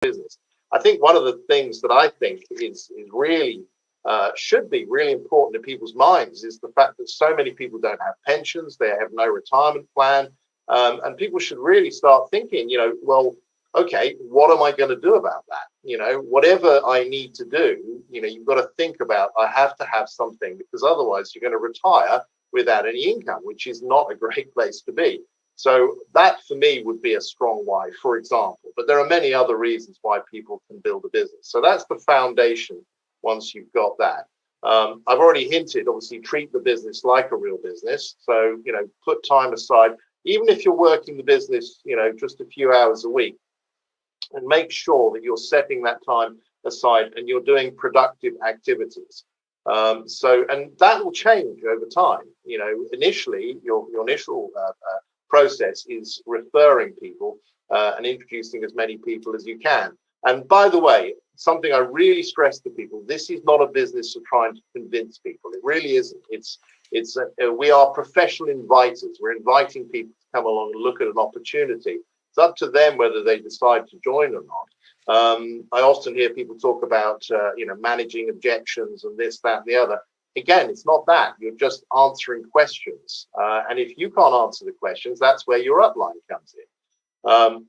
business. I think one of the things that I think is really should be really important in people's minds is the fact that so many people don't have pensions, they have no retirement plan, and people should really start thinking, well, okay, what am I going to do about that? Whatever I need to do, you've got to think about, I have to have something, because otherwise you're going to retire without any income, which is not a great place to be. So that for me would be a strong why, for example. But there are many other reasons why people can build a business. So that's the foundation once you've got that. I've already hinted, obviously, treat the business like a real business. So, put time aside, even if you're working the business, just a few hours a week, and make sure that you're setting that time aside and you're doing productive activities. And that will change over time. Initially, your initial process is referring people and introducing as many people as you can. And by the way, something I really stress to people, this is not a business of trying to convince people. It really isn't. We are professional inviters. We're inviting people to come along and look at an opportunity. It's up to them whether they decide to join or not. I often hear people talk about, managing objections and this, that, and the other. Again, it's not that. You're just answering questions. And if you can't answer the questions, that's where your upline comes in. And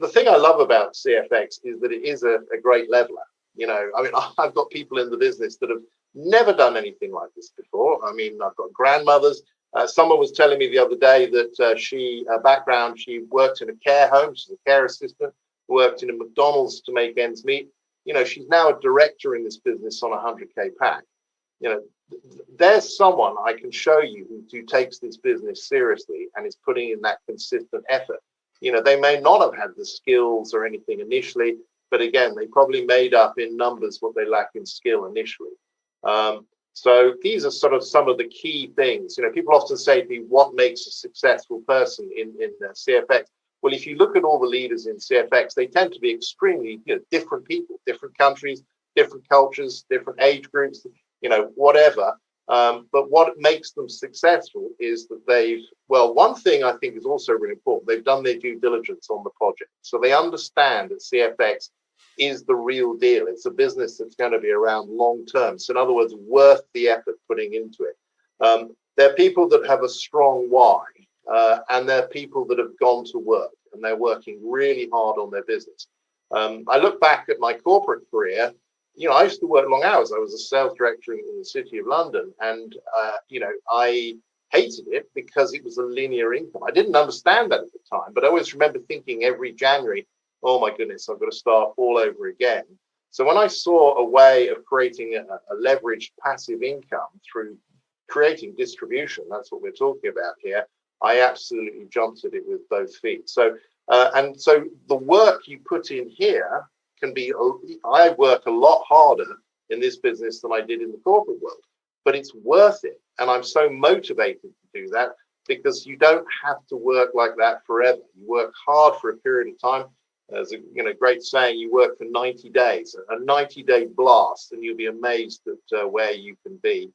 the thing I love about CFX is that it is a great leveler. I've got people in the business that have never done anything like this before. I've got grandmothers. Someone was telling me the other day that she worked in a care home. She's a care assistant, worked in a McDonald's to make ends meet. She's now a director in this business on a 100K pack. There's someone I can show you who takes this business seriously and is putting in that consistent effort. They may not have had the skills or anything initially, but again, they probably made up in numbers what they lack in skill initially. So these are sort of some of the key things. People often say to me, what makes a successful person in CFX? Well, if you look at all the leaders in CFX, they tend to be extremely different people, different countries, different cultures, different age groups, whatever. But what makes them successful is that one thing I think is also really important, they've done their due diligence on the project. So they understand that CFX is the real deal. It's a business that's going to be around long term. So in other words, worth the effort putting into it. They're people that have a strong why, and they're people that have gone to work and they're working really hard on their business. I look back at my corporate career. I used to work long hours. I was a sales director in the City of London, and I hated it because it was a linear income. I didn't understand that at the time, but I always remember thinking every January, oh my goodness, I've got to start all over again. So when I saw a way of creating a leveraged passive income through creating distribution, that's what we're talking about here, I absolutely jumped at it with both feet. So the work you put in here can be, I work a lot harder in this business than I did in the corporate world, but it's worth it. And I'm so motivated to do that because you don't have to work like that forever. You work hard for a period of time. There's a great saying, you work for 90 days, a 90-day blast, and you'll be amazed at where you can be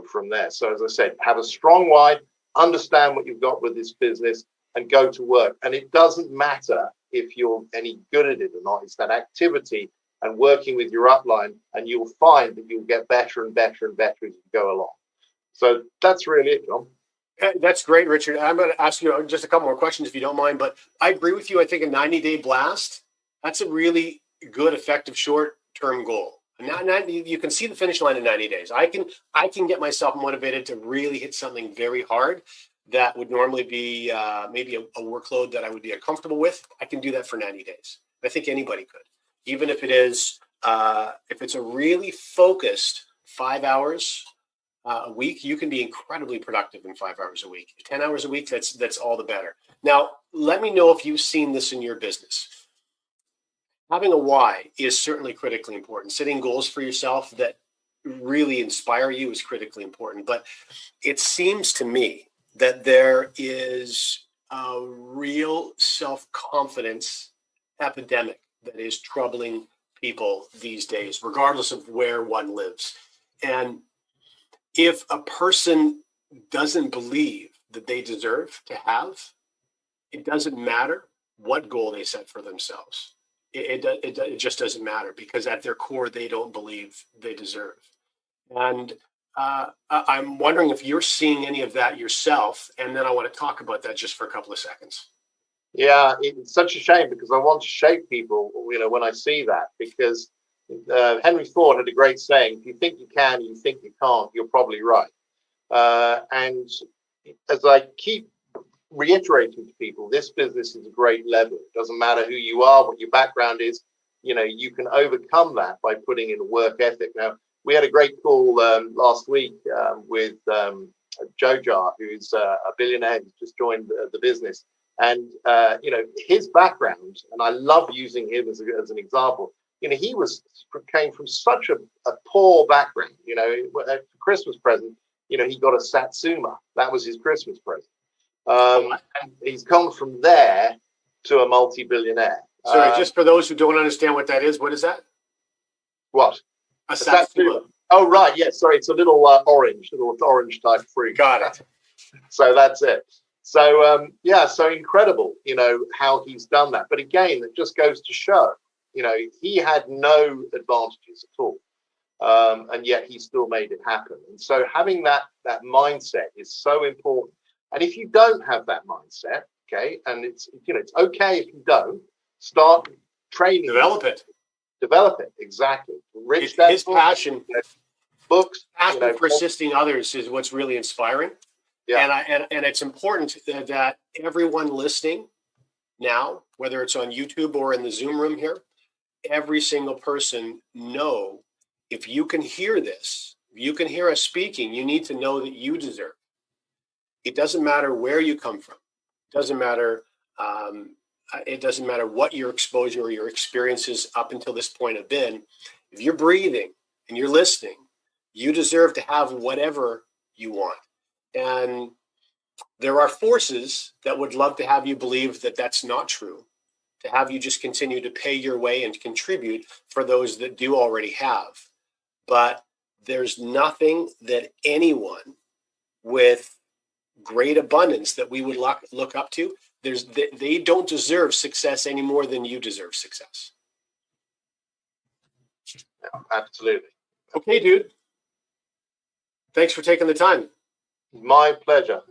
from there. So as I said, have a strong why, understand what you've got with this business, and go to work. And it doesn't matter if you're any good at it or not. It's that activity and working with your upline, and you'll find that you'll get better and better and better as you go along. So that's really it, John. That's great, Richard. I'm going to ask you just a couple more questions if you don't mind, but I agree with you. I think a 90-day blast, that's a really good, effective short-term goal. You can see the finish line in 90 days. I can get myself motivated to really hit something very hard that would normally be maybe a workload that I would be uncomfortable with. I can do that for 90 days. I think anybody could, even if it's a really focused 5 hours a week, you can be incredibly productive in 5 hours a week. 10 hours a week, that's all the better. Now, let me know if you've seen this in your business. Having a why is certainly critically important. Setting goals for yourself that really inspire you is critically important. But it seems to me that there is a real self-confidence epidemic that is troubling people these days, regardless of where one lives. And if a person doesn't believe that they deserve to have, it doesn't matter what goal they set for themselves. It just doesn't matter, because at their core, they don't believe they deserve. And I'm wondering if you're seeing any of that yourself, and then I want to talk about that just for a couple of seconds. Yeah, it's such a shame because I want to shape people, when I see that, because Henry Ford had a great saying: if you think you can, you think you can't, you're probably right. And as I keep reiterating to people, this business is a great level. It doesn't matter who you are, what your background is. You can overcome that by putting in a work ethic. Now, we had a great call last week with Joe Jar, who's a billionaire who's just joined the business. And, his background, and I love using him as an example, he came from such a poor background. A Christmas present, he got a Satsuma. That was his Christmas present. And he's come from there to a multi-billionaire. Sorry, just for those who don't understand what that is, what is that? What? A Satsuma. Oh, right. Yes. Sorry. It's a little orange type fruit. Got it. So that's it. So, so incredible, how he's done that. But again, it just goes to show, he had no advantages at all. And yet he still made it happen. And so having that mindset is so important. And if you don't have that mindset, okay, and it's okay if you don't, start training. Develop it. Exactly. His passion, books, for assisting others is what's really inspiring. Yeah. And it's important that everyone listening now, whether it's on YouTube or in the Zoom room here, every single person know, if you can hear this, if you can hear us speaking, you need to know that you deserve. It doesn't matter where you come from. It doesn't matter. It doesn't matter what your exposure or your experiences up until this point have been. If you're breathing and you're listening, you deserve to have whatever you want. And there are forces that would love to have you believe that that's not true, to have you just continue to pay your way and contribute for those that do already have. But there's nothing that anyone with great abundance that we would look up to, they don't deserve success any more than you deserve success. Yeah, absolutely. Okay, dude. Thanks for taking the time. My pleasure.